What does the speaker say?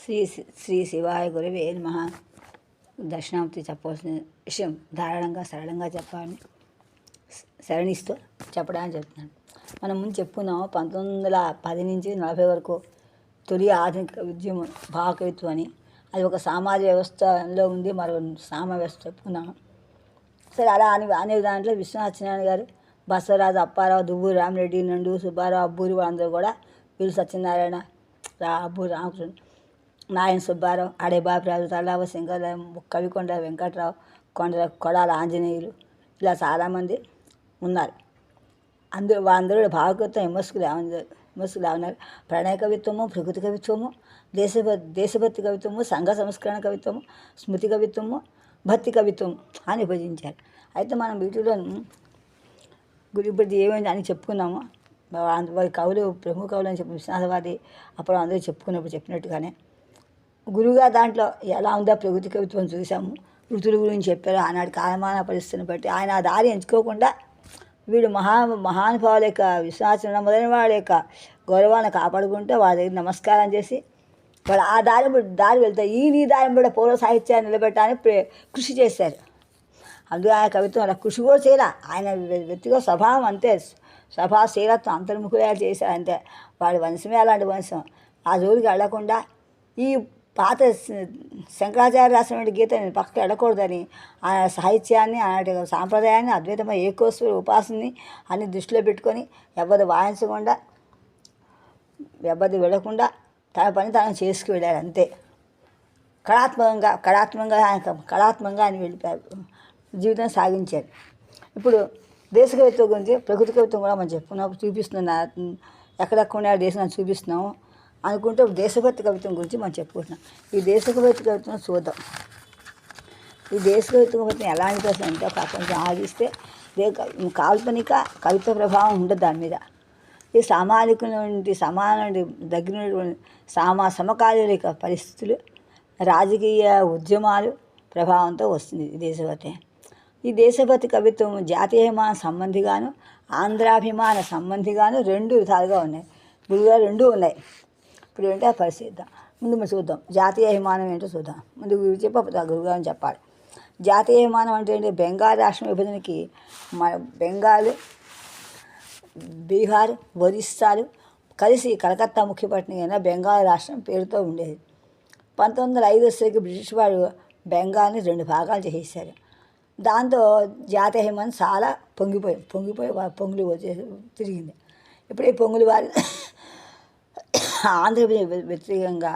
శ్రీ శ్రీ శివాయ గురవే నమః. దక్షిణామూర్తి చెప్పవలసిన విషయం ధారాళంగా సరళంగా చెప్పాలని శరణిస్తూ చెప్పడానికి చెప్తున్నాను. మనం ముందు చెప్పుకున్నాం 1910 నుంచి 40 వరకు తొలి ఆధునిక ఉద్యమం భావకవిత్వం అని. అది ఒక సామాజిక వ్యవస్థలో ఉంది, మరో సామ వ్యవస్థ చెప్పుకున్నాము. సరే, అలా అనే దాంట్లో విశ్వనాథ సత్యనారాయణ గారు, బసవరాజు, అప్పారావు, దువ్వూరు రామిరెడ్డి, నండు సుబ్బారావు, అబ్బూరి వాళ్ళందరూ కూడా వీళ్ళు సత్యనారాయణ, అబ్బూరి రామకృష్ణ, నాయన సుబ్బారావు, అడే బాపిరాజు, తల్లావ శంకరరావు, కవికొండ వెంకట్రావు, కొడాల ఆంజనేయులు, ఇలా చాలామంది ఉన్నారు. వాళ్ళందరూ భావకవిత్వం విమర్శకులు ఉన్నారు. ప్రణయ కవిత్వము, ప్రకృతి కవిత్వము, దేశభక్తి కవిత్వము, సంఘ సంస్కరణ కవిత్వము, స్మృతి కవిత్వము, భక్తి కవిత్వము అని విభజించారు. అయితే మనం వీటిలో ఇప్పుడు ఏమైంది అని చెప్పుకున్నాము. కవులు, ప్రముఖ కవులు అని చెప్పి విశ్వనాథవాది అప్పుడు అందరూ చెప్పినట్టుగానే గురువుగా దాంట్లో ఎలా ఉందో ప్రకృతి కవిత్వం చూసాము. ఋతుల గురించి చెప్పారు. ఆనాటి కాలమాన పరిస్థితిని బట్టి ఆయన ఆ దారి ఎంచుకోకుండా వీడు మహానుభావుల యొక్క విశ్వాసం మొదలైన వాళ్ళ యొక్క గౌరవాన్ని కాపాడుకుంటే వాళ్ళ దగ్గర నమస్కారం చేసి వాళ్ళు ఆ దారి వెళ్తారు. ఈ దారిని కూడా పూర్వ సాహిత్యాన్ని నిలబెట్టడానికి కృషి చేశారు. అందుకే ఆయన కవిత్వం అలా కృషి కూడా చేయాల. ఆయన వ్యక్తిగత స్వభావం అంతే, స్వభావశీలత్వం అంతర్ముఖులే చేశారు అంతే. వాడి వంశమే అలాంటి వంశం. ఆ జోలికి వెళ్ళకుండా ఈ పాత శంకరాచార్య రాసినటువంటి గీతని పక్కకి వెళ్ళకూడదని ఆయన సాహిత్యాన్ని, ఆనాటి సాంప్రదాయాన్ని, అద్వైతమైన ఏకోశ్వర ఉపాసనని అన్ని దృష్టిలో పెట్టుకొని ఎవరు వాయించకుండా, ఎవరిది వెళ్ళకుండా తన పని తాను చేసుకు వెళ్ళారు అంతే. కళాత్మకంగా ఆయన వెళ్ళిపోయారు, జీవితం సాగించారు. ఇప్పుడు దేశ కవిత్వం గురించి, ప్రకృతి కవిత్వం కూడా మనం చెప్పుకున్నాం, చూపిస్తున్నా ఎక్కడెక్కడ దేశాన్ని చూపిస్తున్నాము అనుకుంటే దేశభక్తి కవిత్వం గురించి మనం చెప్పుకుంటున్నాం. ఈ దేశభక్తి కవిత్వం చూద్దాం. ఈ దేశభక్తి కవిత్వం ఎలాంటి అంటే కొంచెం ఆగిస్తే కాల్పనిక కవిత్వ ప్రభావం ఉండదు దాని మీద. ఈ సామాజిక నుండి దగ్గర సమకాలీన పరిస్థితులు, రాజకీయ ఉద్యమాలు ప్రభావంతో వస్తుంది ఈ దేశభక్తి. ఈ దేశభక్తి కవిత్వం జాతీయాభిమాన సంబంధిగాను, ఆంధ్రాభిమాన సంబంధిగాను రెండు విధాలుగా ఉన్నాయి. గురువుగా రెండూ ఉన్నాయి. ఇప్పుడు ఏంటో పరిశీలిద్దాం. ముందు మనం చూద్దాం జాతీయాభిమానం ఏంటో చూద్దాం. ముందు గురువుగారిని చెప్పాలి. జాతీయాభిమానం అంటే ఏంటి? బెంగాల్ రాష్ట్రం విభజనకి బెంగాల్, బీహార్, ఒరిస్సాలు కలిసి కలకత్తా ముఖ్యపట్నం అయినా బెంగాల్ రాష్ట్రం పేరుతో ఉండేది. 1905 వచ్చేసరికి బ్రిటిష్ వారు బెంగాల్ని 2 భాగాలు చేసేసారు. దాంతో జాతీయాభిమానం చాలా పొంగులు వచ్చేసి తిరిగింది. ఇప్పుడు ఈ పొంగులు వారు ఆంధ్రప్రదేశ్ వ్యతిరేకంగా